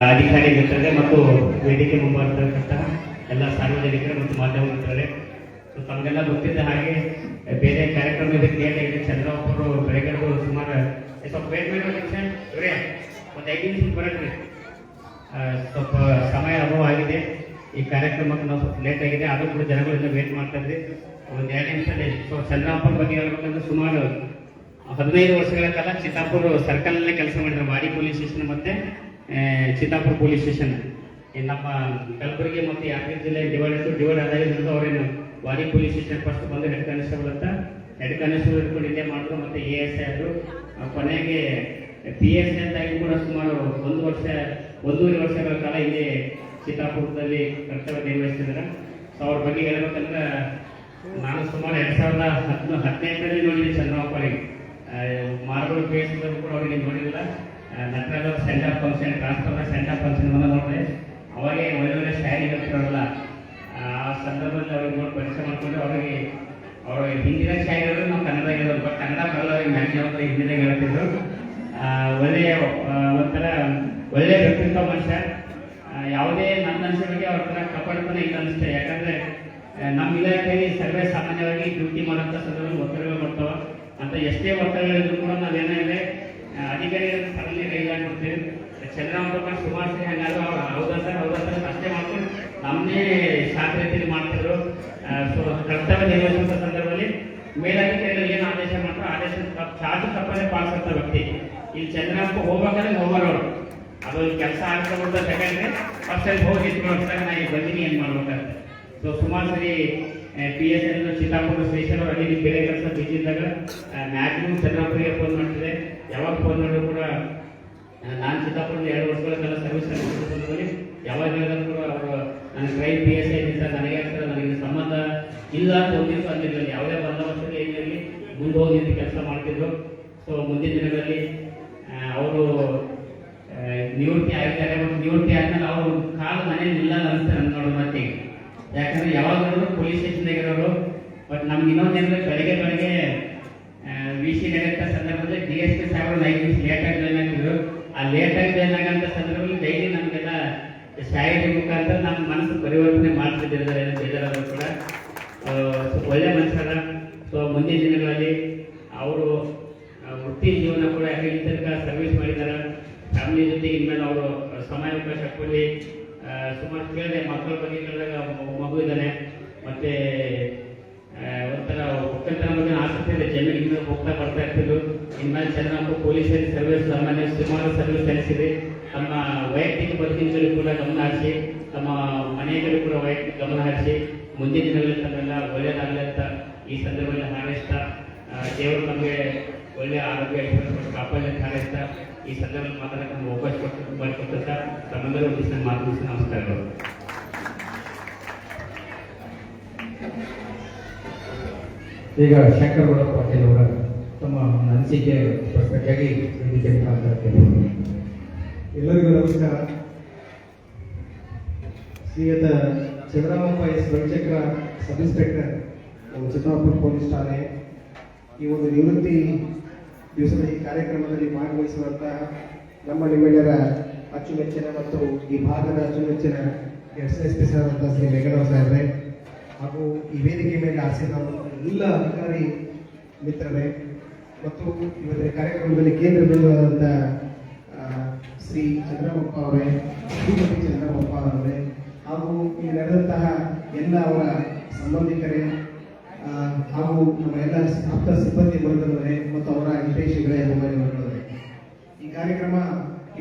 ಅಧಿಕಾರಿ ಮಿತ್ರರೇ ಮತ್ತು ವೇದಿಕೆ ಮುಂಬರ್ತಕ್ಕಂಥ ಎಲ್ಲ ಸಾರ್ವಜನಿಕರು ಮತ್ತು ಮಾಧ್ಯಮ ಮಿತ್ರರೇ, ಸೊ ತಮಗೆಲ್ಲ ಗೊತ್ತಿದ್ದ ಹಾಗೆ ಬೇರೆ ಕಾರ್ಯಕ್ರಮ ಇದಕ್ಕೆ ಲೇಟ್ ಆಗಿದೆ. ಚಂದ್ರಪ್ಪರು ಬೆಳಗ್ಗೆ ಸುಮಾರು ಸ್ವಲ್ಪ ವೇಟ್ ಮಾಡಿ ಇವರೇ ಒಂದು 5 ನಿಮಿಷ ಬರಕ್ರಿ, ಸ್ವಲ್ಪ ಸಮಯ ಅಭಾವ ಆಗಿದೆ. ಈ ಕಾರ್ಯಕ್ರಮಕ್ಕೆ ನಾವು ಸ್ವಲ್ಪ ಲೇಟ್ ಆಗಿದೆ, ಆದರೂ ಕೂಡ ಜನಗಳಿಂದ ವೇಟ್ ಮಾಡ್ತಾ ಇದ್ವಿ. ಒಂದು 2 ನಿಮಿಷದಲ್ಲಿ ಸೊ ಚಂದ್ರಪ್ಪರ ಬಗ್ಗೆ ಹೇಳ್ಬೇಕಂದ್ರೆ ಸುಮಾರು 15 ವರ್ಷಗಳ ಕಾಲ ಚಿತ್ತಾಪುರ ಸರ್ಕಲ್ನಲ್ಲೇ ಕೆಲಸ ಮಾಡಿದ್ರು. ವಾಡಿ ಪೊಲೀಸ್ ಸ್ಟೇಷನ್ ಮತ್ತೆ ಚಿತ್ತಾಪುರ ಪೊಲೀಸ್ ಸ್ಟೇಷನ್ ನಮ್ಮ ಕಲಬುರಗಿ ಮತ್ತು ಯಾದಗಿರಿ ಜಿಲ್ಲೆ ಡಿವೈಡ್ ಆದಾಗಿದ್ದರಿಂದ ಅವರೇನು ವಾಡಿ ಪೊಲೀಸ್ ಸ್ಟೇಷನ್ ಫಸ್ಟ್ ಬಂದು ಹೆಡ್ ಕಾನ್ಸ್ಟೇಬಲ್ ಅಂತ ಹೆಡ್ ಕಾನ್ಸ್ಟೇಬಲ್ ಇಟ್ಕೊಂಡು ಇಲ್ಲೇ ಮಾಡಿದ್ರು. ಮತ್ತು ASI ಆದರು, ಕೊನೆಗೆ PSI ಅಂತಾಗಿ ಕೂಡ ಸುಮಾರು 1.5 ವರ್ಷಗಳ ಕಾಲ ಇಲ್ಲಿ ಚಿತ್ತಾಪುರದಲ್ಲಿ ಕರ್ತವ್ಯ ನಿರ್ವಹಿಸ್ತಿದ್ದಾರೆ. ಸೊ ಅವ್ರ ಬಗ್ಗೆ ಹೇಳ್ಬೇಕಂದ್ರೆ ನಾನು ಸುಮಾರು 2015ರಲ್ಲಿ ನೋಡಿದ್ದೆ ಚಂದ್ರಪ್ಪರಿಗೆ. ಮಾರ್ಬಲ್ ಫೇಸ್ಬುಕ್ ಕೂಡ ಅವ್ರಿಗೆ ನೋಡಿಲ್ಲ. ನಟರಾದ ಸೆಂಡ್ ಆಫ್ ಫಂಕ್ಷನ್, ಟ್ರಾನ್ಸ್ಫರ್ನ ಸೆಂಡ್ ಆಫ್ ಫಂಕ್ಷನ್ ನೋಡಿದೆ. ಅವಾಗೇ ಒಳ್ಳೊಳ್ಳೆ ಶಾಯರಿ ಹೇಳ್ತಿರೋಲ್ಲ. ಆ ಸಂದರ್ಭದಲ್ಲಿ ಅವ್ರಿಗೆ ನೋಡಿ ಪರಿಚಯ ಮಾಡಿಕೊಂಡು ಅವ್ರ ಹಿಂದಿನ ಶಾಯರಿಗಳು ನಾವು ಕನ್ನಡ ಹೇಳೋದು, ಬಟ್ ಕನ್ನಡ ಬರಲ್ಲ, ಅವ್ರಿಗೆ ಮ್ಯಾಕ್ಸಿಮಮ್ ಹಿಂದಿನಾಗ ಹೇಳ್ತಿದ್ರು. ಒಳ್ಳೆಯ ಒಂಥರ ಒಳ್ಳೆಯ ವ್ಯಕ್ತಿತ್ವ ಮನುಷ್ಯ. ಯಾವುದೇ ನನ್ನ ಅನಿಸಿಕೆ ಅವ್ರ ಥರ ಕಪಡತನ ಇಲ್ಲ ಅನಿಸುತ್ತೆ. ಯಾಕಂದರೆ ನಮ್ಮ ಇಲಾಖೆಯಲ್ಲಿ ಸರ್ವೇ ಸಾಮಾನ್ಯವಾಗಿ ಡ್ಯೂಟಿ ಮಾಡೋಂಥ ಸಂದರ್ಭದಲ್ಲಿ ಒತ್ತಡಗಳು ಬರ್ತಾವೆ. ಅಂತ ಎಷ್ಟೇ ಒತ್ತಡಗಳಿದ್ರು ಕೂಡ ನಾವೇನಿದೆ ಅಧಿಕಾರಿಗಳನ್ನು ಸರಳ ಕೈಗಾಡ್ಬಿಡ್ತೀವಿ. ಚಂದ್ರಪ್ಪ ಸುಮಾರು ಸರಿ ಹಂಗಾದ್ರು ಅವ್ರು ಹೌದಾ ಸರ್ ಅಷ್ಟೇ ಮಾಡ್ಕೊಂಡು ನಮ್ಮನ್ನೇ ಶಾಂತ ರೀತಿಯಲ್ಲಿ ಮಾಡ್ತಿದ್ರು. ಸೊ ಕರ್ತವ್ಯ ನಿರ್ವಹಿಸುವಂಥ ಸಂದರ್ಭದಲ್ಲಿ ಮೇಲಧಿಕಾರಿಗಳು ಏನು ಆದೇಶ ಮಾಡ್ತಾರೋ ಆದೇಶ ಚಾಚು ತಪ್ಪದೆ ಪಾಲಿಸಂಥ ವ್ಯಕ್ತಿ. ಇಲ್ಲಿ ಚಂದ್ರಪ್ಪ ಹೋಗ್ಬೇಕಾದ್ರೆ ಹೋಗೋರು ಅದು ಕೆಲಸ ಆಗ್ತಕ್ಕಂಥ ಸೆಕೆಂಡ್ರೆ ಫಸ್ಟ್ ಅಲ್ಲಿ ಹೋಗಿ ಇಟ್ಕೊಳ್ತಾರೆ, ನಾ ಈಗ ಬಂದಿನಿ ಏನು ಮಾಡ್ಬೇಕಾದ್ರೆ. ಸೊ ಸುಮಾರು ಸರಿ PSI ಚಿತ್ತಾಪುರ ಸ್ಟೇಷನ್ ಅಲ್ಲಿ ಬೇರೆ ಕೆಲಸ ಬಿಜಿ ಇದ್ದಾಗ ಮ್ಯಾಕ್ಸಿಮಮ್ ಚಂದ್ರಪ್ಪರಿಗೆ ಫೋನ್ ಮಾಡ್ತಿದೆ. ಯಾವಾಗ ಫೋನ್ ಮಾಡಿದ್ರು ಕೂಡ ನಾನು ಚಿತ್ತಾಪುರದ 2 ವರ್ಷಗಳ ಕಾಲ ಸರ್ವಿಸ್ ಸಂದರ್ಭದಲ್ಲಿ ಯಾವಾಗ ಹೇಳಿದ್ರು ಕೂಡ ಅವರು ನನ್ನ ಕ್ರೈಮ್ PSI ಇದ್ದ ನನಗೆ ಆಗ್ತಾರೆ, ನನಗೆ ಸಂಬಂಧ ಇಲ್ಲ ಅಂತ ಒಂದಿತ್ತು ಅಂದಿರಲಿಲ್ಲ. ಯಾವುದೇ ಬಂದೋಬಸ್ತಿಗೆ ಏನಿರಲಿ ಮುಂದೆ ಹೋಗಿ ಕೆಲಸ ಮಾಡ್ತಿದ್ರು. ಸೊ ಮುಂದಿನ ದಿನಗಳಲ್ಲಿ ಅವರು ನಿವೃತ್ತಿ ಆಗಿದ್ದಾರೆ. ಮತ್ತು ನಿವೃತ್ತಿ ಆದ್ಮೇಲೆ ಅವರು ಕಾಲು ಮನೇಲಿ ನಿಲ್ಲಲ್ಲ ಅನಿಸ್ತಾರೆ ನನ್ನ ನೋಡೋ ಮಟ್ಟಿಗೆ. ಯಾಕಂದ್ರೆ ಯಾವಾಗಲೂ ಪೊಲೀಸ್ ಸ್ಟೇಷನ್ದಾಗ ಇರೋರು. ಬಟ್ ನಮ್ಗೆ ಇನ್ನೊಂದೇನಂದ್ರೆ ಬೆಳಗ್ಗೆ VC ನಡೆಯುತ್ತ ಸಂದರ್ಭದಲ್ಲಿ DSP ಸಾಹೇಬರು 5 ನಿಮಿಷ ಲೇಟಾಗಿ ಜಾಯ್ನ್ ಆಗ್ತಿದ್ರು. ಆ ಲೇಟಾಗಿ ಜಾಯ್ನ್ ಆಗಂಥ ಸಂದರ್ಭದಲ್ಲಿ ಡೈಲಿ ನಮಗೆಲ್ಲ ಶಾಯರಿ ಮುಖಾಂತರ ನಮ್ಮ ಮನಸ್ಸು ಪರಿವರ್ತನೆ ಮಾಡ್ತಿದ್ದಾರೆ ಬೇಜಾರಾದ್ರು ಕೂಡ. ಒಳ್ಳೆ ಮನುಷ್ಯರ. ಸೊ ಮುಂದಿನ ದಿನಗಳಲ್ಲಿ ಅವರು ವೃತ್ತಿ ಜೀವನ ಕೂಡ ತನಕ ಸರ್ವಿಸ್ ಮಾಡಿದ್ದಾರೆ. ಫ್ಯಾಮಿಲಿ ಜೊತೆಗೆ ಇನ್ಮೇಲೆ ಅವರು ಸಮಯಾವಕಾಶ ಕೊಡಿ. ಸುಮಾರು ಕೇಳಿದೆ, ಮಕ್ಕಳ ಬಗ್ಗೆ ಕೇಳಿದಾಗ ಮಗು ಇದ್ದಾನೆ, ಮತ್ತೆ ಒಂಥರ ಒಕ್ಕಲ್ತನ ಬಗ್ಗೆ ಆಸಕ್ತಿ ಇದೆ. ಜಮೀನಿಗೆ ಹೋಗ್ತಾ ಬರ್ತಾ ಇರ್ತಿದ್ರು. ಇನ್ಮೇಲೆ ಚಂದ್ರಪ್ಪ ಪೊಲೀಸರಿ ಸರ್ವಿಸ್ ಸಾಮಾನ್ಯ ಸುಮಾರು ಸರ್ವಿಸ್ ಸಲ್ಲಿಸಿದೆ. ತಮ್ಮ ವೈಯಕ್ತಿಕ ಬದುಕಿನಲ್ಲಿ ಕೂಡ ಗಮನ ಹರಿಸಿ, ತಮ್ಮ ಮನೆಯಲ್ಲಿ ಕೂಡ ವೈಯಕ್ತಿಕ ಗಮನ ಹರಿಸಿ ಮುಂದಿನ ದಿನಗಳಲ್ಲಿ ತಮ್ಮೆಲ್ಲ ಒಳ್ಳೆಯದಾಗಲಿ ಅಂತ ಈ ಸಂದರ್ಭದಲ್ಲಿ ಹಾರೈಸ್ತಾ, ದೇವರು ನಮಗೆ ಒಳ್ಳೆಯ ಆರೋಗ್ಯ ಕಾಪಾಡಲಿ ಅಂತ ಹಾರೈಸ್ತಾ ಈ ಸಂದರ್ಭದಲ್ಲಿ ಮಾತಾಡಕ್ಕೆ ನಮ್ಗೆ ಅವಕಾಶ ಮಾಡಿಕೊಡ್ತಾ ತಮ್ಮೆಲ್ಲರೂ ದಿವಸ ಮಾತನಾಡಿಸಿ ನಮಸ್ಕಾರಗಳು. ಈಗ ಶಂಕರಗೌಡ ಪಾಟೀಲ್ ಅವರ ತಮ್ಮ ಅನಿಸಿಕೆ ಪ್ರಶ್ನೆಗಾಗಿ ವೇದಿಕೆ ಮಾತಾಡ್ತೇನೆ. ಎಲ್ಲರಿಗೂ ನಮಸ್ಕಾರ. Shriyuta Chandrappa S. Venchakra, sub inspector Chittapur police ಠಾಣೆ, ಈ ಒಂದು ನಿವೃತ್ತಿ ದಿವಸದ ಈ ಕಾರ್ಯಕ್ರಮದಲ್ಲಿ ಭಾಗವಹಿಸುವಂತಹ ನಿಮ್ಮೆಲ್ಲರ ಅಚ್ಚುಮೆಚ್ಚಿನ ಮತ್ತು ಈ ಭಾಗದ ಅಚ್ಚುಮೆಚ್ಚಿನ SSP ಸರ್ ಅಂತ ಶ್ರೀ ವೆಂಕಟರಾವ್ ಸಾಹೇಬ್ರೆ, ಹಾಗೂ ಈ ವೇದಿಕೆ ಮೇಲೆ ಆಸೀನರಾದ ಎಲ್ಲ ಅಧಿಕಾರಿ ಮಿತ್ರರೇ, ಮತ್ತು ಇವತ್ತಿನ ಕಾರ್ಯಕ್ರಮದಲ್ಲಿ ಕೇಂದ್ರ ಬಿಂದುವಾದಂಥ ಶ್ರೀ ಚಂದ್ರಪ್ಪ ಅವರೇ, ಶ್ರೀಮತಿ ಚಂದ್ರಪ್ಪ ಅವರೇ, ಹಾಗೂ ಈ ನಡೆದಂತಹ ಎಲ್ಲ ಅವರ ಸಂಬಂಧಿಕರೇ, ಹಾಗೂ ನಮ್ಮ ಎಲ್ಲ ಆಪ್ತ ಸಿಬ್ಬಂದಿ ವರ್ಗದವರೇ ಮತ್ತು ಅವರ ಹಿತೈಷಿಗಳೇ ಅಭಿಮಾನಿಗಳೇ, ಈ ಕಾರ್ಯಕ್ರಮ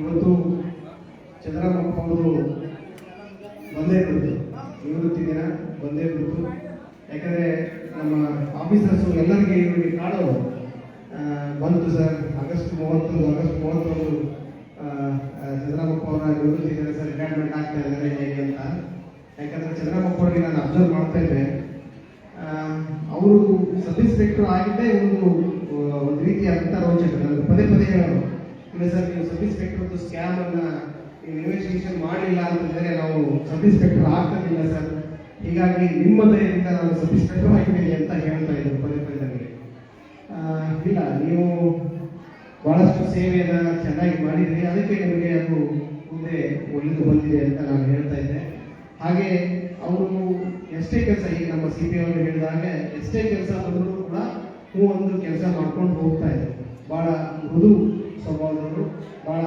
ಇವತ್ತು ಚಂದ್ರಪ್ಪ ಅವರು ಬಂದೇ ಬಿಡ್ತು, ನಿವೃತ್ತಿ ದಿನ ಬಂದೇ ಬಿಡ್ತು. ಯಾಕಂದರೆ ನಮ್ಮ ಆಫೀಸರ್ಸು ಎಲ್ಲರಿಗೆ ಇವರಿಗೆ ಕಾಣೋದು ಬಂತು ಸರ್, ಆಗಸ್ಟ್ 30 ಚಂದ್ರಪ್ಪ ಅವರ ನಿವೃತ್ತಿ ದಿನ ಸರ್, ರಿಟೈರ್ಮೆಂಟ್ ಆಗ್ತಾ ಇದ್ದಾರೆ ಹೇಗೆ ಅಂತ. ಯಾಕಂದರೆ ಚಂದ್ರಪ್ಪ ಅವರಿಗೆ ನಾನು ಅಬ್ಸರ್ವ್ ಮಾಡ್ತಾ ಇದ್ದೆ, ಅವರು ಸಬ್ ಇನ್ಸ್ಪೆಕ್ಟರ್ ಆಗಿದ್ದೇ ಒಂದು ರೀತಿಯಾದಂಥ ರೋಚಕ. ನನಗೆ ಪದೇ ಹೇಳೋರು, ಇಲ್ಲ ಸರ್ ನೀವು ಸಬ್ ಇನ್ಸ್ಪೆಕ್ಟರ್ದು ಸ್ಕ್ಯಾಮ್ ಅನ್ನ ಇನ್ವೆಸ್ಟಿಗೇಷನ್ ಮಾಡಲಿಲ್ಲ ಅಂತಂದರೆ ನಾವು ಸಬ್ ಇನ್ಸ್ಪೆಕ್ಟರ್ ಆಗ್ತಿಲ್ಲ ಸರ್, ಹೀಗಾಗಿ ನಿಮ್ಮ ದಯದಿಂದ ನಾನು ಸಬ್ ಇನ್ಸ್ಪೆಕ್ಟರ್ ಆಗಿದ್ದೀನಿ ಅಂತ ಹೇಳ್ತಾ ಇದ್ರು ಪದೇ ನನಗೆ. ಇಲ್ಲ, ನೀವು ಬಹಳಷ್ಟು ಸೇವೆಯನ್ನು ಚೆನ್ನಾಗಿ ಮಾಡಿದ್ರಿ, ಅದಕ್ಕೆ ನಿಮಗೆ ಅದು ಮುಂದೆ ಒಳ್ಳೆದು ಬಂದಿದೆ ಅಂತ ನಾನು ಹೇಳ್ತಾ ಇದ್ದೆ. ಹಾಗೆ ಅವರು ಎಷ್ಟೇ ಕೆಲಸ, ಈಗ ನಮ್ಮ ಸಿ ಪಿ ಅವರು ಹೇಳಿದ ಹಾಗೆ ಎಷ್ಟೇ ಕೆಲಸ ಬಂದರೂ ಕೂಡ ಒಂದು ಕೆಲಸ ಮಾಡ್ಕೊಂಡು ಹೋಗ್ತಾ ಇದ್ರು. ಬಹಳ ಮೃದು ಸ್ವಭಾವದವರು, ಬಹಳ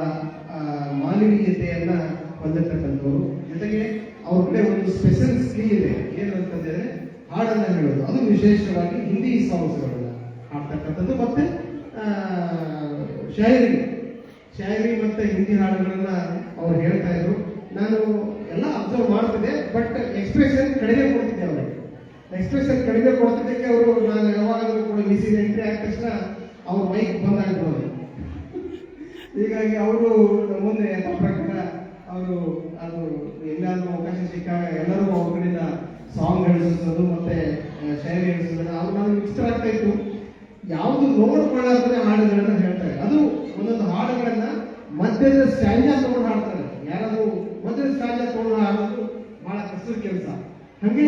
ಮಾನವೀಯತೆಯನ್ನ ಹೊಂದಿರತಕ್ಕಂಥವ್ರು. ಜೊತೆಗೆ ಅವ್ರ ಕಡೆ ಒಂದು ಸ್ಪೆಷಲ್ ಸ್ಕಿಲ್ ಇದೆ, ಏನು ಅಂತಂದ್ರೆ ಹಾಡನ್ನ ಹೇಳೋದು. ಅದು ವಿಶೇಷವಾಗಿ ಹಿಂದಿ ಸಾಂಗ್ಸ್ಗಳನ್ನ ಹಾಡ್ತಕ್ಕಂಥದ್ದು, ಮತ್ತೆ ಶಾಯರಿ ಮತ್ತೆ ಹಿಂದಿ ಹಾಡುಗಳನ್ನ ಅವ್ರು ಹೇಳ್ತಾ ಇದ್ರು. ನಾನು ಎಲ್ಲ ಅಬ್ಸರ್ವ್ ಮಾಡ್ತಿದ್ದೆ, ಬಟ್ ಎಕ್ಸ್ಪ್ರೆಷನ್ ಕಡಿಮೆ ಕೊಡ್ತಿದ್ದೆ ಅವರಿಗೆ. ಎಕ್ಸ್ಪ್ರೆಷನ್ ಕಡಿಮೆ ಕೊಡ್ತಿದ್ದಕ್ಕೆ ಅವರು, ನಾನು ಯಾವಾಗಲೂ ಕೂಡ ಮಿಸಿನ್ ಎಂಟ್ರಿ ಆದ ತಕ್ಷಣ ಅವ್ರ ಮೈಕ್ ಬಂದಾಗ್ಬಿಡೋದು. ಹೀಗಾಗಿ ಅವರು ಮುಂದೆ ಪ್ರಕಾರ ಅವರು ಅದು ಎಲ್ಲಾದ್ರೂ ಅವಕಾಶ ಸಿಕ್ಕಾಗ ಎಲ್ಲರೂ ಅವ್ರ ಕಡೆಯಿಂದ ಸಾಂಗ್ ಹೇಳಿಸೋದು ಮತ್ತೆ ಶಾಯರಿ ಹೇಳಿಸೋದು ಅದು ನನಗೆ ಇಷ್ಟ ಆಗ್ತಾ ಇತ್ತು. ಯಾವುದು ನೋಡ್ಕೊಳ್ಳಾದ್ರೆ ಹಾಡುಗಳನ್ನ ಹೇಳ್ತಾರೆ. ಅದು ಒಂದೊಂದು ಹಾಡುಗಳನ್ನ ಮಧ್ಯದ ಸ್ಟ್ಯಾಂಜಾ ತಗೊಂಡು ಹಾಡ್ತಾರೆ. ಯಾರಾದ್ರೂ ಮಧ್ಯದ ಸ್ಟ್ಯಾಂಜಾ ತಗೊಂಡು ಹಾಡೋದು ಬಹಳ ಕಷ್ಟದ ಕೆಲಸ. ಹಾಗೆ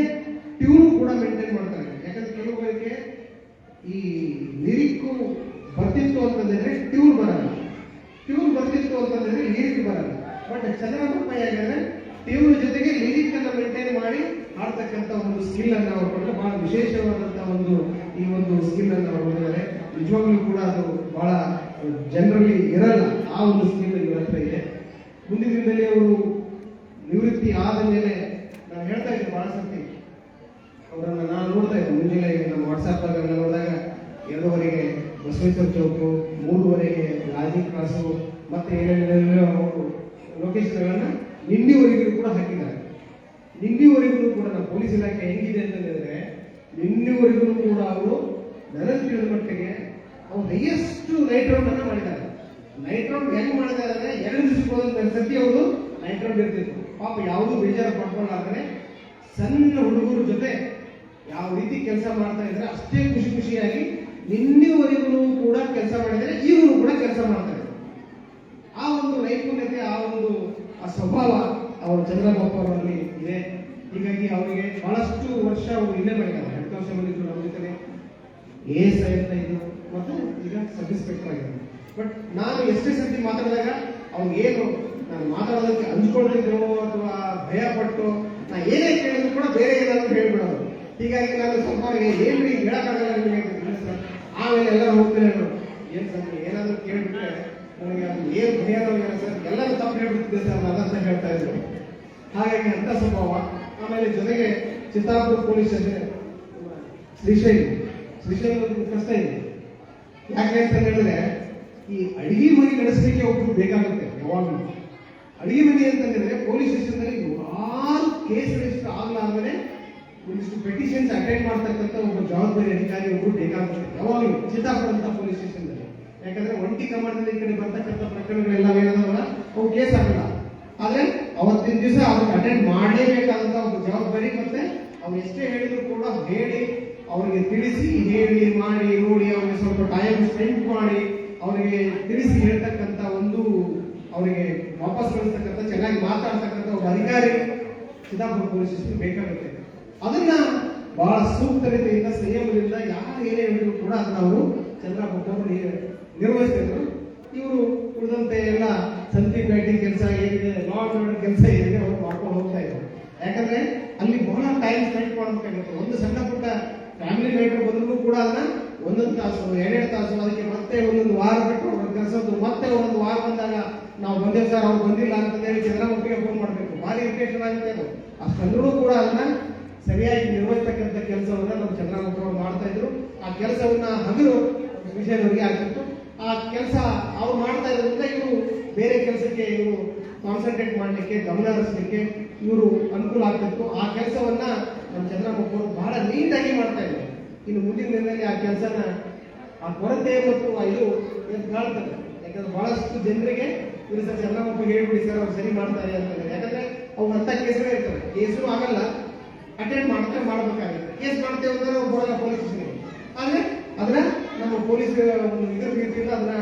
ಟ್ಯೂನ್ ಕೂಡ ಮೇಂಟೈನ್ ಮಾಡ್ತಾರೆ. ಯಾಕಂದ್ರೆ ಕೆಲವರಿಗೆ ಈ ಲಿರಿಕ್ಕು ಬರ್ತಿತ್ತು ಅಂತಂದ್ರೆ ಟ್ಯೂನ್ ಬರಲ್ಲ, ಟ್ಯೂನ್ ಬರ್ತಿತ್ತು ಅಂತಂದ್ರೆ ಲಿರಿಕ್ ಬರಲ್ಲ. ಬಟ್ ಚಂದ್ರಪ್ಪ ಯಾಕಂದ್ರೆ ಟ್ಯೂನ್ ಜೊತೆಗೆ ಲಿರಿಕ್ ಅನ್ನ ಮೇಂಟೈನ್ ಮಾಡಿ ಹಾಡ್ತಕ್ಕಂಥ ಒಂದು ಸ್ಕಿಲ್ ಅನ್ನ ಅವರು ಕೊಟ್ಟು ಬಹಳ ವಿಶೇಷವಾದಂತಹ ಈ ಒಂದು ಸ್ಕಿಲ್ ಅನ್ನ ಅವರು ಹೊಂದಿದ್ದಾರೆ. ನಿಜವಾಗ್ಲೂ ಕೂಡ ಅದು ಬಹಳ ಜನರಲ್ಲಿ ಇರಲ್ಲ, ಆ ಒಂದು ಸ್ಕಿಲ್ ಇವರ ಹತ್ರ ಇದೆ. ಮುಂದಿನ ದಿನದಲ್ಲಿ ಅವರು ನಿವೃತ್ತಿ ಆದ ಮೇಲೆ ನಾನು ಹೇಳ್ತಾ ಇದ್ದೆ ಬಹಳ ಸರ್ತಿ ಅವರನ್ನ ನಾನು ನೋಡ್ತಾ ಇದ್ದೆ. ಮುಂಜಾನೆ ನಮ್ಮ ವಾಟ್ಸ್ಆಪ್ ನೋಡಿದಾಗ 2:30ಗೆ ಬಸವೇಶ್ವರ ಚೌಕು, 3:30ಗೆ ಗಾಂಧಿ ಕ್ರಾಸು, ಮತ್ತೆ ಏನೇನೇನೋ ಲೊಕೇಶನ್ಗಳನ್ನ ನಿನ್ನೆವರೆಗೂ ಕೂಡ ಹಾಕಿದ್ದಾರೆ. ನಿನ್ನೆವರೆಗೂ ಕೂಡ ನಮ್ಮ ಪೊಲೀಸ್ ಇಲಾಖೆ ಹೆಂಗಿದೆ ಅಂತಂದ್ರೆ, ನಿನ್ನೆವರೆಗೂ ಕೂಡ ಅವರು ನನಗೆ ತಿಳಿದ ಮಟ್ಟಿಗೆ ಅವ್ರು ಹೈಯೆಸ್ಟ್ ನೈಟ್ ರೌಂಡ್ ಅನ್ನ ಮಾಡಿದ್ದಾರೆ. ನೈಟ್ ರೌಂಡ್ ಹೆಂಗ್ ಮಾಡಿದ್ದಾರೆ, 2 ದಿವಸಕ್ಕೆ ಸತಿ ಅವರು ನೈಟ್ ರೌಂಡ್ ಇರ್ತಿತ್ತು. ಪಾಪ ಯಾವುದೂ ಬೇಜಾರು ಪಡ್ಕೊಳ್ಳಾದ್ರೆ ಸಣ್ಣ ಹುಡುಗರ ಜೊತೆ ಯಾವ ರೀತಿ ಕೆಲಸ ಮಾಡ್ತಾ ಇದ್ರೆ ಅಷ್ಟೇ ಖುಷಿ ಖುಷಿಯಾಗಿ ನಿನ್ನೆವರೆಗೂ ಕೂಡ ಕೆಲಸ ಮಾಡಿದರೆ ಈಗಲೂ ಕೂಡ ಕೆಲಸ ಮಾಡ್ತಾರೆ. ಆ ಒಂದು ನೈಪುಣ್ಯತೆ, ಆ ಸ್ವಭಾವ ಅವರು ಚಂದ್ರಬಾಬು ಅವರಲ್ಲಿ ಇದೆ. ಹೀಗಾಗಿ ಅವರಿಗೆ ಬಹಳಷ್ಟು ವರ್ಷ ಅವರು ಇಲ್ಲೇ ಮಾಡಿದ್ದಾರೆ. 8 ವರ್ಷ ಬಂದಿದ್ರು ನಮ್ಮ ಜೊತೆ, ASI ಅಂತ ಇದ್ರು, ಮತ್ತು ಈಗ ಸಬ್ ಇನ್ಸ್ಪೆಕ್ಟರ್ ಆಗಿದ್ದಾರೆ. ಬಟ್ ನಾನು ಎಷ್ಟೇ ಸರ್ತಿ ಮಾತಾಡಿದಾಗ ಅವ್ರಿಗೇನು ನಾನು ಮಾತಾಡೋದಕ್ಕೆ ಅಂದ್ಕೊಂಡಿದ್ರು ಅಥವಾ ಭಯ ಪಟ್ಟು ನಾ ಏನೇ ಕೇಳಿದ್ರು ಕೂಡ ಬೇರೆ ಏನಾದ್ರು ಹೇಳ್ಬಿಡೋದು. ಹೀಗಾಗಿ ನಾನು ಸ್ವಲ್ಪ ಏನ್ರಿ ಹೇಳಕ್ಕಾಗಲ್ಲ ನಿಮಗೆ ಸರ್. ಆಮೇಲೆ ಎಲ್ಲ ಹೋಗ್ತೇನೆ, ಏನ್ ಸರ್ ಏನಾದ್ರು ಕೇಳ್ಬಿಟ್ರೆ ನನಗೆ ಅದು ಏನ್ ಭಯನೋ ಏನೋ ಸರ್, ಎಲ್ಲರೂ ತಪ್ಪು ಹೇಳ್ಬಿಡ್ತಿದ್ದೆ ಸರ್ ಅದಂತ ಹೇಳ್ತಾ ಇದ್ರು. ಹಾಗಾಗಿ ಅಂತ ಸ್ವಭಾವ. ಆಮೇಲೆ ಜೊತೆಗೆ ಚಿತ್ತಾಪುರ ಪೊಲೀಸ್ ಸ್ಟೇಷನ್ ಶ್ರೀಶೈಲ ಕಷ್ಟ ಇದೆ. ಯಾಕೆ ಅಂತ ಹೇಳಿದ್ರೆ, ಈ ಅಡಿಗೆ ಮನೆ ನಡೆಸಲಿಕ್ಕೆ ಒಬ್ರು ಬೇಕಾಗುತ್ತೆ. ಯಾವಾಗಲೂ ಅಡಿಗೆ ಮನೆ ಅಂತಂದ್ರೆ ಪೊಲೀಸ್ ಸ್ಟೇಷನ್ನಲ್ಲಿ 6 ಕೇಸ್ ರಿಜಿಸ್ಟರ್ ಆಗಲಾರ್ದೇ ಒಂದಿಷ್ಟು ಪೆಟಿಷನ್ಸ್ ಅಟೆಂಡ್ ಮಾಡ್ತಕ್ಕಂಥ ಒಬ್ಬ ಜವಾಬ್ದಾರಿ ಅಧಿಕಾರಿ ಒಬ್ರು ಬೇಕಾಗುತ್ತೆ ಯಾವಾಗಲೂ ಚಿತ್ತಾಪುರ ಅಂತ ಪೊಲೀಸ್ ಸ್ಟೇಷನ್ನಲ್ಲಿ. ಯಾಕಂದ್ರೆ ಒಂಟಿ ಕಮಾಂಡ್ನಲ್ಲಿ ಈ ಕಡೆ ಬರ್ತಕ್ಕಂಥ ಪ್ರಕರಣಗಳೆಲ್ಲ ಏನಾದವಲ್ಲ ಅವು ಕೇಸ್ ಆಗಲ್ಲ. ಆದ್ರೆ ಅವತ್ತಿನ ದಿವಸ ಅವ್ರಿಗೆ ಅಟೆಂಡ್ ಮಾಡಲೇಬೇಕಾದಂತ ಒಂದು ಜವಾಬ್ದಾರಿ. ಮತ್ತೆ ಅವ್ರು ಎಷ್ಟೇ ಹೇಳಿದ್ರು ಕೂಡ ಹೇಳಿ, ಅವರಿಗೆ ತಿಳಿಸಿ, ಹೇಳಿ ಮಾಡಿ ನೋಡಿ, ಅವ್ರಿಗೆ ಸ್ವಲ್ಪ ಟೈಮ್ ಸ್ಪೆಂಡ್ ಮಾಡಿ ಅವರಿಗೆ ತಿಳಿಸಿ ಹೇಳ್ತಕ್ಕಂಥ ಒಂದು, ಅವರಿಗೆ ವಾಪಸ್ ಕಳಿಸ್ತಕ್ಕಂಥ, ಚೆನ್ನಾಗಿ ಮಾತಾಡ್ತಕ್ಕಂಥ ಒಬ್ಬ ಅಧಿಕಾರಿ ಚಿತ್ತಾಪುರ ಪೊಲೀಸ್ ಸ್ಟೇಷನ್ ಬೇಕಾಗುತ್ತೆ. ಅದನ್ನ ಬಹಳ ಸೂಕ್ತ ರೀತಿಯಿಂದ, ಸಂಯಮದಿಂದ ಯಾರು ಏನೇ ಹೇಳಿದ್ರು ಕೂಡ ಅದನ್ನ ಅವರು ಚಂದ್ರಪ್ಪ ಅವರು ನಿರ್ವಹಿಸ್ತಿದ್ರು. ಇವರು ಉಳಿದಂತೆ ಎಲ್ಲ ಸಂತಿ ಬ್ಯಾಟಿಂಗ್ ಕೆಲಸ ಏನಿದೆ, ಲಾ ಅಂಡ್ ಆರ್ಡರ್ ಕೆಲಸ ಏನಿದೆ ಅವರು ಮಾಡ್ಕೊಂಡು ಹೋಗ್ತಾ ಇದ್ರು. ಯಾಕಂದ್ರೆ ಅಲ್ಲಿ ಬಹಳ ಟೈಮ್ ಸ್ಪೆಂಡ್ ಮಾಡಬೇಕಾಗುತ್ತೆ. ಒಂದು ಸಣ್ಣ ಪುಟ್ಟ ಫ್ಯಾಮಿಲಿ ಮ್ಯಾಟರ್ ಬಂದರೂ ಕೂಡ ಅದನ್ನ 1 ತಾಸು 2 ತಾಸು, ಅದಕ್ಕೆ ಮತ್ತೆ 1 ವಾರ ಬಿಟ್ಟು ಅವ್ರನ್ನ ಕರೆಸೋದು, ಮತ್ತೆ 1 ವಾರ ಬಂದಾಗ ನಾವು ಬಂದೇವೆ ಸರ್ ಅವ್ರು ಬಂದಿಲ್ಲ ಅಂತ ಹೇಳಿ ಚಂದ್ರಮುಖಿಗೆ ಫೋನ್ ಮಾಡಬೇಕು. ಭಾರಿ ಇರಿಟೇಷನ್ ಆಗುತ್ತೆ ಅದು. ಅಷ್ಟಂದ್ರೂ ಕೂಡ ಅದನ್ನ ಸರಿಯಾಗಿ ನಿರ್ವಹಿಸ್ತಕ್ಕಂಥ ಕೆಲಸವನ್ನ ನಮ್ಮ ಚಂದ್ರಮುಖಿ ಅವರು ಮಾಡ್ತಾ ಇದ್ರು. ಆ ಕೆಲಸವನ್ನ ಹಗಲು ವಿಷಯದವರಿಗೆ ಆಗ್ತಿತ್ತು. ಆ ಕೆಲಸ ಅವ್ರು ಮಾಡ್ತಾ ಇರೋದ್ರಿಂದ ಇವರು ಬೇರೆ ಕೆಲಸಕ್ಕೆ ಇವರು ಕಾನ್ಸಂಟ್ರೇಟ್ ಮಾಡಲಿಕ್ಕೆ, ಗಮನ ಹರಿಸಲಿಕ್ಕೆ ಇವರು ಅನುಕೂಲ ಆಗ್ತಿತ್ತು. ಆ ಕೆಲಸವನ್ನ ನಮ್ಮ ಚಂದ್ರಮುಖಿ ಅವರು ಬಹಳ ನೀಟಾಗಿ ಮಾಡ್ತಾ ಇದ್ರು. ಇನ್ನು ಮುಂದಿನ ದಿನದಲ್ಲಿ ಆ ಕೆಲಸನ, ಆ ಕೊರತೆ ಮತ್ತು ಇದು ಕಾಣ್ತದೆ. ಯಾಕಂದ್ರೆ ಬಹಳಷ್ಟು ಜನರಿಗೆ ಇವರು ಸರ್ ಚಂದ್ರಮುಖಿ ಹೇಳ್ಬಿಡಿ ಸರ್ ಅವ್ರು ಸರಿ ಮಾಡ್ತಾರೆ ಅಂತ. ಯಾಕಂದ್ರೆ ಅವ್ರು ಅಂತ ಕೇಸ್ಗಳೇ ಇರ್ತವೆ, ಕೇಸು ಆಗಲ್ಲ, ಅಟೆಂಡ್ ಮಾಡಬೇಕಾಗುತ್ತೆ. ಕೇಸ್ ಮಾಡ್ತೇವೆ ಅಂದ್ರೆ ಅವ್ರು ಬರೋಲ್ಲ ಪೊಲೀಸ್ ಸ್ಟೇಷನ್ಗೆ. ಆದ್ರೆ ಅದನ್ನ ನಮ್ಮ ಪೊಲೀಸ್ ಒಂದು ಇದ್ರ ರೀತಿಯಿಂದ ಅದನ್ನ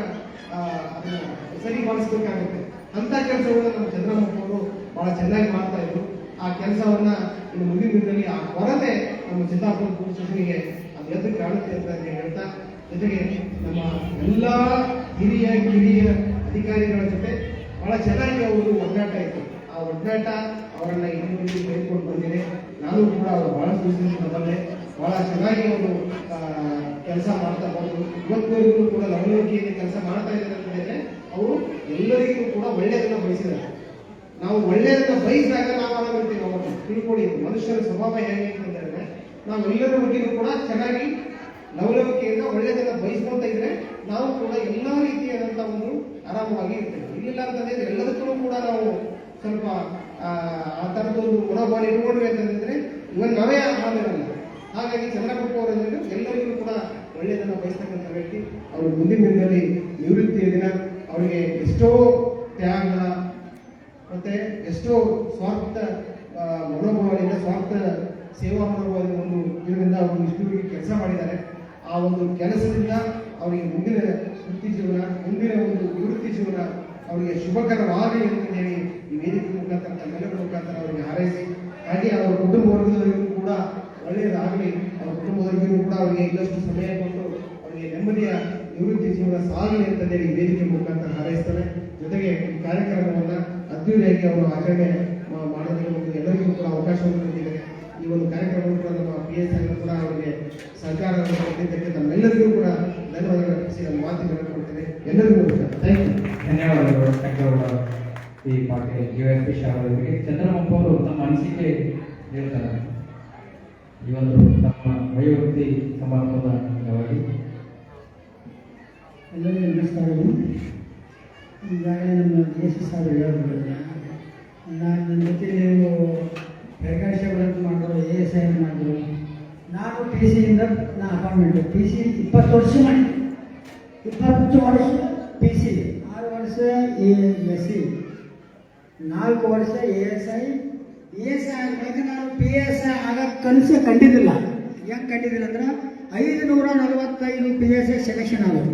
ಸರಿ ಮಾಡಿಸ್ಬೇಕಾಗುತ್ತೆ. ಅಂತ ಕೆಲಸವನ್ನು ನಮ್ಮ ಚಂದ್ರಮುಖಿ ಅವರು ಬಹಳ ಚೆನ್ನಾಗಿ ಮಾಡ್ತಾ ಇದ್ರು. ಆ ಕೆಲಸವನ್ನ ಇನ್ನು ಮುಂದಿನ ದಿನದಲ್ಲಿ ಆ ಕೊರತೆ ನಮ್ಮ ಚಿತ್ತಾಪುರ ಪೊಲೀಸ್ ಸ್ಟೇಷನ್ಗೆ ಅದು ಎದ್ದು ಕಾಣುತ್ತೆ ಅಂತ ಹೇಳ್ತಾ, ಜೊತೆಗೆ ನಮ್ಮ ಎಲ್ಲ ಹಿರಿಯ ಅಧಿಕಾರಿಗಳ ಜೊತೆ ಬಹಳ ಚೆನ್ನಾಗಿ ಅವರು ಒಡನಾಟ ಇತ್ತು. ಆ ಒಡನಾಟ ಅವರನ್ನ ಇನ್ನೊಂದು ಹೇಳ್ಕೊಂಡು ಬಂದಿದೆ. ನಾನು ಕೂಡ ಅವರು ಬಹಳಷ್ಟು ದಿವಸದಿಂದ ಬಂದೆ, ಬಹಳ ಚೆನ್ನಾಗಿ ಅವರು ಕೆಲಸ ಮಾಡ್ತಾ ಬಂದರು. ಇವತ್ತುವರೆಗೂ ಕೂಡ ಲವಲವಿಕೆಯಿಂದ ಕೆಲಸ ಮಾಡ್ತಾ ಇದ್ದಾರೆ ಅಂತಂದ್ರೆ ಅವರು ಎಲ್ಲರಿಗೂ ಕೂಡ ಒಳ್ಳೆಯದನ್ನ ಬಯಸಿದ್ದಾರೆ. ನಾವು ಒಳ್ಳೆಯದನ್ನ ಬಯಸಿದಾಗ ನಾವು ಆರಾಮಿರ್ತೀವಿ. ನಾವು ತಿಳ್ಕೊಳ್ಳಿ, ಮನುಷ್ಯರ ಸ್ವಭಾವ ಹೇಗೆ ಅಂತ ಹೇಳಿದ್ರೆ ನಾವು ಎಲ್ಲರ ಬಗ್ಗೆಯೂ ಕೂಡ ಚೆನ್ನಾಗಿ ಲವಲವಿಕೆಯಿಂದ ಒಳ್ಳೆಯದನ್ನ ಬಯಸ್ಕೊಂತ ಇದ್ರೆ ನಾವು ಕೂಡ ಎಲ್ಲಾ ರೀತಿಯಾದಂತಹ ಒಂದು ಆರಾಮವಾಗಿ ಇರ್ತೇವೆ. ಇಲ್ಲಿಲ್ಲ ಅಂತಂದ್ರೆ ಎಲ್ಲದಕ್ಕೂ ಕೂಡ ನಾವು ಸ್ವಲ್ಪ ಆ ತರದೊಂದು ಮನೋಭಾವ ಇಟ್ಕೊಂಡ್ವಿ ಅಂತಂದ್ರೆ ಇವನ್ ನಾವೇ ಆರಾಮಿರಲ್ಲ. ಹಾಗಾಗಿ ಚಂದ್ರಪ್ಪ ಅವರಂದ್ರೆ ಎಲ್ಲರಿಗೂ ಕೂಡ ಒಳ್ಳೆಯದನ್ನ ಬಯಸ್ತಕ್ಕಂಥ ವ್ಯಕ್ತಿ. ಅವರು ಮುಂದಿನ ದಿನದಲ್ಲಿ ನಿವೃತ್ತಿಯ ದಿನ ಅವರಿಗೆ ಎಷ್ಟೋ ತ್ಯಾಗ ಮತ್ತೆ ಎಷ್ಟೋ ಸ್ವಾರ್ಥ ಮನೋಭಾವದಿಂದ, ಸ್ವಾರ್ಥ ಸೇವಾ ಮನೋಭಾವದ ಒಂದು ಇದರಿಂದ ಅವರು ಇಷ್ಟುವರೆಗೆ ಕೆಲಸ ಮಾಡಿದ್ದಾರೆ. ಆ ಒಂದು ಕೆಲಸದಿಂದ ಅವರಿಗೆ ಮುಂದಿನ ವೃತ್ತಿ ಜೀವನ, ಮುಂದಿನ ಒಂದು ನಿವೃತ್ತಿ ಜೀವನ ಅವರಿಗೆ ಶುಭಕರವಾಗಲಿ ಅಂತ ಹೇಳಿ ಈ ವೇದಿಕೆ ಮುಖಾಂತರ ತಮ್ಮೆಲ್ಲರ ಮುಖಾಂತರ ಅವರಿಗೆ ಹಾರೈಸಿ, ಹಾಗೆ ಅವರ ಕುಟುಂಬ ವರ್ಗದವರಿಗೂ ಕೂಡ ಒಳ್ಳೆಯದಾಗಲಿ, ಅವರ ಕುಟುಂಬದವರಿಗೂ ಕೂಡ ಅವರಿಗೆ ಇನ್ನಷ್ಟು ಸಮಯ ಕೊಟ್ಟು ಅವರಿಗೆ ನೆಮ್ಮದಿಯ ನಿವೃತ್ತಿ ಜೀವನ ಸಾಗಲಿ ಅಂತ ಹೇಳಿ ಈ ವೇದಿಕೆ ಮುಖಾಂತರ ಹಾರೈಸ್ತಾರೆ. ಜೊತೆಗೆ ಈ ಕಾರ್ಯಕ್ರಮವನ್ನು ಅದ್ದೂರಿಯಾಗಿ ಅವರು ಆಚರಣೆ ಮಾಡೋದಕ್ಕೆ ಮತ್ತು ಎಲ್ಲರಿಗೂ ಕೂಡ ಅವಕಾಶವನ್ನು ನೀಡಿದ್ದಾರೆ. ಈ ಒಂದು ಕಾರ್ಯಕ್ರಮವನ್ನು ಕೂಡ ನಮ್ಮ PSI ಕೂಡ ಅವರಿಗೆ ಸಹಕಾರ ಕೊಟ್ಟಿದ್ದಕ್ಕೆ ನಮ್ಮೆಲ್ಲರಿಗೂ ಕೂಡ ಧನ್ಯವಾದಗಳು ಅರ್ಪಿಸಿ ನಮ್ಮ ಮಾತುಗಳನ್ನು ಕೊಡ್ತೇನೆ. ಎಲ್ಲರಿಗೂ ಥ್ಯಾಂಕ್ ಯು. ಧನ್ಯವಾದಗಳು ಶಂಕರಗೌಡ ಈ ಪಾಟೀಲ್, USP ಶಾಲೆಯವರಿಗೆ. ಚಂದ್ರಮಪ್ಪ ಅವರು ತಮ್ಮ ಅನಿಸಿಕೆ ಹೇಳ್ತಾರೆ ಈ ಒಂದು ನಮ್ಮ ವಯೋವೃತ್ತಿ ಸಮಾರಂಭದ ಅಂಗವಾಗಿ. ಎಲ್ಲರಿಗೂ ನಮಸ್ಕಾರಗಳು. ಈಗಾಗಲೇ ನಮ್ಮ ದೇಶ ಸಾರು ಹೇಳಿದ್ರು, ನಾನು ನನ್ನ ಜೊತೆ ನೀವು ಪ್ರಕಾಶಗಳನ್ನು ಮಾಡಿದ್ರು, ASI ಮಾಡಿದ್ರು. ನಾನು TC ಇಂದ ಅಪಾಯಿಂಟ್ಮೆಂಟ್ TC 20 ವರ್ಷ ಮಾಡಿ, 20 ವರ್ಷ TC, 6 ವರ್ಷ SC, 4 ವರ್ಷ ASI ಆದಾಗ ನಾನು PSI ಆಗಕ್ಕೆ ಕನಸು ಕಂಡಿದ್ದಿಲ್ಲ. ಹೆಂಗೆ ಕಂಡಿದ್ದಿಲ್ಲ ಅಂದ್ರೆ 545 PSI ಸೆಲೆಕ್ಷನ್ ಆಗೋದು.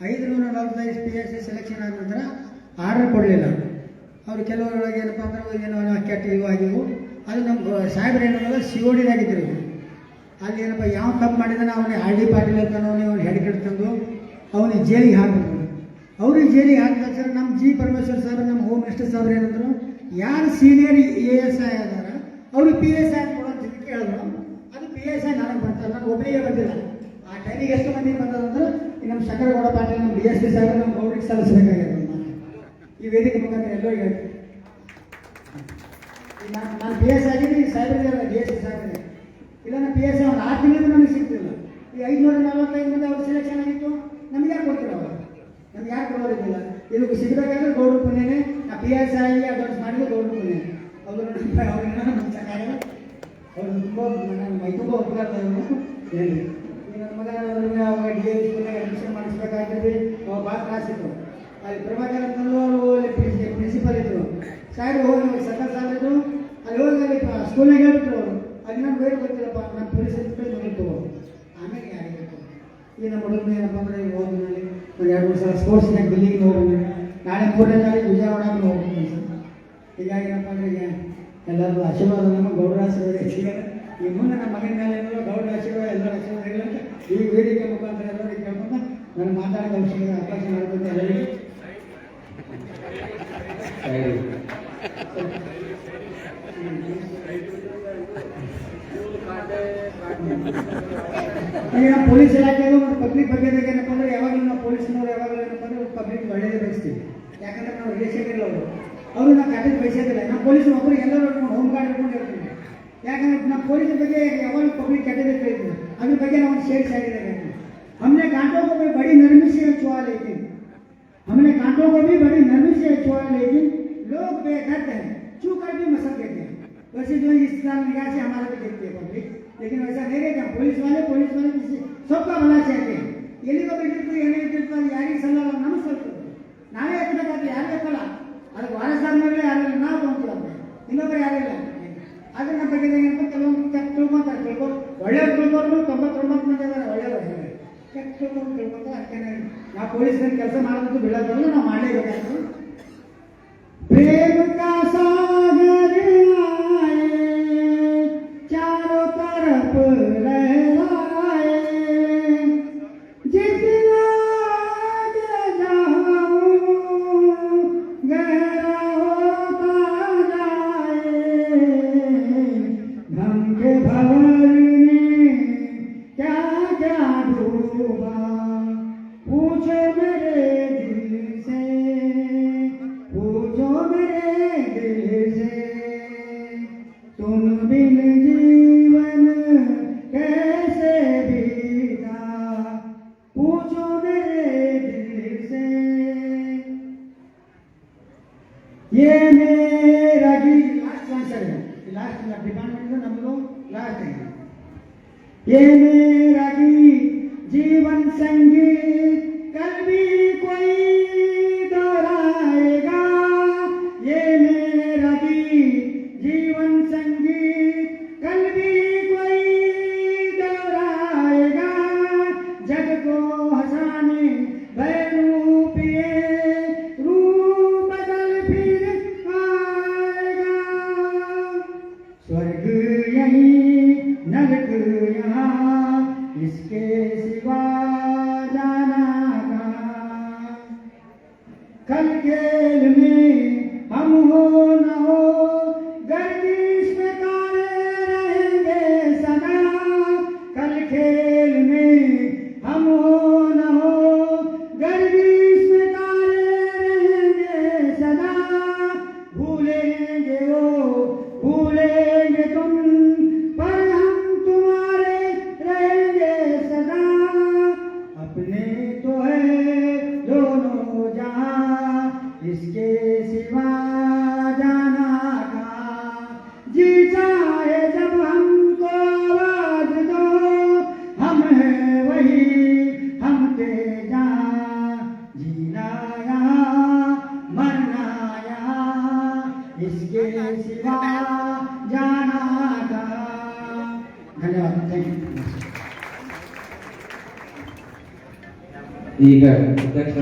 545 PSI ಸೆಲೆಕ್ಷನ್ ಆದ ನಂತರ ಆರ್ಡರ್ ಕೊಡಲಿಲ್ಲ ಅವರು. ಕೆಲವರೊಳಗೆ ಏನಪ್ಪ ಅಂದ್ರೆ ಏನೋ ಕೆಟ್ಟ ಇವು ಆಗಿವು. ಅದು ನಮ್ಮ ಸಾಹೇಬ್ರು ಏನಲ್ಲ COD-ದಾಗಿದ್ದರು. ಅಲ್ಲಿ ಏನಪ್ಪ ಯಾವ ತಪ್ಪು ಮಾಡಿದಾನೆ ಅವನಿಗೆ RD ಪಾಟೀಲ್ ಅಂತ ಅವನಿಗೆ ಹೆಡ್ ತಂದು ಅವನಿಗೆ ಜೈಲಿಗೆ ಹಾಕ್ಬಿಟ್ರು. ಅವ್ರಿಗೆ ಜೈಲಿಗೆ ಹಾಕಿದ ಸರ್ ನಮ್ಮ G. ಪರಮೇಶ್ವರ್ ಸಾಹೇಬ್, ನಮ್ಮ ಹೋಮ್ ಮಿನಿಸ್ಟರ್ ಸಾಹೇಬ್ರು ಏನಂದ್ರು, ಯಾರು ಸೀನಿಯರ್ ASI ಆದಾರ ಅವ್ರಿಗೆ PSI ಕೊಡೋ ಅಂತ ಕೇಳಿದ್ರು. ಅದು PSI ನನಗೆ ಬರ್ತಾರೆ, ನಾನು ಒಬ್ಬರಿಗೆ ಬಂದಿಲ್ಲ. ಆ ಟೈಮಿಗೆ ಎಷ್ಟು ಮಂದಿ ಬಂದದಂದ್ರೆ ನಮ್ಮ ಶಂಕರಗೌಡ ಪಾಟೀಲ್, ನಮ್ಮ DSP ಸಾಹೇಬ್, ನಮ್ಮ ಗೌರಿಗೆ ಸಲ್ಲಿಸಬೇಕಾಗಿದೆ. ಈ ವೇದಿಕೆ ಮುಖಾಂತರ ಎಲ್ಲರಿಗೂ ನಾನು PSI ಆಗಿದ್ದೀನಿ, ಸಾಹೇಬ್ರಿಗೆ DSP ಸಾಹೇಬ್ರಿಗೆ ಇಲ್ಲ. ನಾನು PSI ಒಂದು 6 ತಿಂಗಳಿಂದ ನನಗೆ ಸಿಗ್ತಿಲ್ಲ. ಈ 545 ಮಂದಿ ಅವ್ರ ಸೆಲೆಕ್ಷನ್ ಆಗಿತ್ತು, ನಮ್ಗೆ ಯಾರು ಕೊಡ್ತೀರ ಅವರು? ನಮ್ಗೆ ಯಾರು ಕೊಡೋದಿಲ್ಲ. ಇದಕ್ಕೆ ಸಿಗಬೇಕಾದ್ರೆ ಗೌಡ್ರ ಪುಣ್ಯನೇ. ನಾ PSI ಆಗಿ ಅಡ್ವಾನ್ಸ್ ಮಾಡಿದ್ರೆ ಗೌಡ್ರ ಪುಣ್ಯ. ಅವರು ಅವ್ರಿಗೆ ಮಂಚಾಗಲ್ಲ, ಅವ್ರು ತುಂಬ ನನ್ನ ಮೈ ತುಂಬ ಒಪ್ಪಿಗೆ ಹೇಳಿ. ನನ್ನ ಮಗ ಅವಾಗ DA ಸ್ಕೂಲ್ನಾಗ ಅಡ್ಮಿಷನ್ ಮಾಡಿಸ್ಬೇಕಾಗಿದ್ವಿ. ಅವಾಗ ಭಾಳ ಕ್ಲಾಸಿತ್ತು. ಅಲ್ಲಿ ಪ್ರಭಾಕರ್ ಅಂತಂದು ಅವರು ಪ್ರಿನ್ಸಿಪಲ್ ಇದ್ರು. ಸಾಹೇಬ್ ಹೋಗಿ ಸರ್ಕಾರ ಸಾಹೇಬರು ಅಲ್ಲಿ ಹೋಗಿ ಅಲ್ಲಿ ಸ್ಕೂಲ್ನಾಗ ಹೇಳ್ಬಿಟ್ರು ಅವರು, ಅಲ್ಲಿ ನಾನು ಬೇರೆ ಗೊತ್ತಿಲ್ಲಪ್ಪ, ನಾನು ಪೊಲೀಸ್ ನೋಡಿತ್ತು. ಆಮೇಲೆ ಯಾರಿಗೆ ಈ ನಮ್ಮ ಹುಡುಗರು ಏನಪ್ಪ ಅಂದರೆ ಈಗ ಹೋಗಿ ಒಂದು 2-3 ಸಲ ಸ್ಪೋರ್ಟ್ಸ್ನಾಗ ದಿಲ್ಲಿಗೆ ಹೋಗಿ, ನಾಳೆ 3ನೇ ತಾರೀಕು ವಿಜಯವಾಡಕ್ಕೆ ಹೋಗ್ತೀನಿ ಸರ್. ಹೀಗಾಗಿ ಏನಪ್ಪ ಅಂದರೆ ಈಗ ಎಲ್ಲರೂ ಆಶೀರ್ವಾದ, ನಮ್ಮ ಗೌಡ್ರ ಆಶೀರ್ವಾದ ಹೆಚ್ಚಿಗೆ. ಈ ಮುಂದೆ ನಮ್ಮ ಮಗನ ಮೇಲೆ ಏನೋ ಗೌಡ್ರ ಆಶೀರ್ವಾದ, ಎಲ್ಲರ ಆಶೀರ್ವಾದ ಇಲ್ಲ ಅಂತ ಈ ವೇದಿಕೆ ಮುಖಾಂತರ ಎಲ್ಲರಿಗೆ ಕೇಳ್ಕೊಂಡು ನಾನು ಮಾತಾಡೋ ಅವಕಾಶ ಮಾಡ್ಕೊಂಡು ಎಲ್ಲರಿಗೂ ಈಗ ನಮ್ಮ ಪೊಲೀಸ್ ಇಲಾಖೆಯಲ್ಲೂ ಮತ್ತು ಪಬ್ಲಿಕ್ ಬಗ್ಗೆದಾಗ ಏನಪ್ಪ ಅಂದರೆ ಯಾವಾಗಲೂ ನಾವು ಪೊಲೀಸ್ನವ್ರು ಯಾವಾಗಲೂ ಏನಪ್ಪ ಅಂದರೆ ಪಬ್ಲಿಕ್ ಒಳ್ಳೆಯದೇ ಬಯಸ್ತೀವಿ. ಯಾಕಂದರೆ ನಾವು ರಿಲೇಷನ್ ಇಲ್ಲ ಅವರು ನಾವು ಕರೆಕ್ಟ್ ಬಯಸೋದಿಲ್ಲ. ನಮ್ಮ ಪೊಲೀಸ್ ಒಬ್ಬರು ಎಲ್ಲರೂ ಹೋಮ್ ಗಾರ್ಡ್ ಇಟ್ಕೊಂಡು ಇರ್ತೀವಿ. ಯಾಕಂದ್ರೆ ನಮ್ಮ ಪೊಲೀಸ್ ಬಗ್ಗೆ ಯಾವಾಗ ಪಬ್ಲಿಕ್ ಕೆಟ್ಟದೇ ಕೇಳ್ತೀವಿ, ಅದ್ರ ಬಗ್ಗೆ ನಾವು ಶೇರ್ ಆಗಿದ್ದಾರೆ. हमने कांटों को भी बड़ी नरमी से छुआ, लेकिन हमने कांटों को भी बड़ी नरमी से छुआ, लेकिन लोग बेदर्द हैं, छू कर भी मसक देते हैं. वैसे जो इस तरह निगाह से हमारे पे देखती है पब्लिक, लेकिन वैसा नहीं रहता. पुलिस वाले किसी सबका भला चाहते हैं. ಎಲ್ಲಿಗೋ ಬಿಟ್ಟಿರ್ತೀವಿ, ಏನೇ ಬಿಟ್ಟಿರ್ತಾರೆ, ಯಾರಿಗೆ ಸಲ್ಲ ನಮಸ್ಕರಿಸ್ತೀವಿ. ನಾವೇ ಎತ್ತಬೇಕಾದ್ರೆ ಯಾರು ಎತ್ತಲ್ಲ. ಅದಕ್ಕೆ ವಾರಸಾದ್ಮೇಲೆ ಯಾರಿಲ್ಲ, ನಾವು ತೊಗೊಂತೀವಿ. ಇನ್ನೊಬ್ಬರು ಯಾರಿಲ್ಲ. ಆದರೆ ನಮ್ಮ ಬಗ್ಗೆ ಏನಂತ ಕೆಲವೊಂದು ತಿಳ್ಕೊಂತಾರೆ. ಒಳ್ಳೆಯವ್ರು ತಿಳ್ಕೊಂಡು 99 ಮಂದಿ ಇದ್ದಾರೆ ಒಳ್ಳೆಯವರು. ಕೆಟ್ಟ ತಿಳ್ಕೊಂಡು ಅದಕ್ಕೆ ನಾವು ಪೊಲೀಸರಿಗೆ ಕೆಲಸ ಮಾಡೋದಕ್ಕೆ ಬಿಡೋದಲ್ಲ, ನಾವು ಮಾಡಲೇಬೇಕಾಗ್ತದೆ. ಪ್ರೇಮ ಕಾ ಸಾಗರ ಆಯೆ, ಚಾರೋ ತರಫ ಲಹರಾಯೆ, जितना जाऊं गए ಮೇರಾಗಿ ಲಾಸ್ಟ್ ಆನ್ಸರ್ ಲಾಸ್ಟ್ ಡಿಪಾರ್ಟ್ಮೆಂಟ್ ನಮ್ಮದು ಲಾಸ್ಟ್ ಇದೆ ये मेरा गीत जीवन संगीत कल भी कोई दोहराएगा ये मेरा गीत जीवन संगीत कल भी कोई दोहराएगा जग को हंसाने बहरूपिए रूप बदल फिर आएगा स्वर्ग यही नरक यहाँ इसके सिवा जाना कहाँ कल खेल में हम हो न हो गर्दिश में तारे रहेंगे सदा कल खेल में हम हो न हो गर्दिश में तारे रहेंगे सदा भूलेंगे वो भूलेंगे तुम पर हम तुम्हारे रहेंगे सदा अपने तो है दोनों जहां इसके सिवा जाना कहाँ जी चाहे जब हमको आवाज दो हम हैं वही हम थे जहाँ जीना यहाँ मरना यहाँ इसके सिवा जाना कहाँ धन्यवाद थैंक यू ಈಗ ಅಧ್ಯಕ್ಷ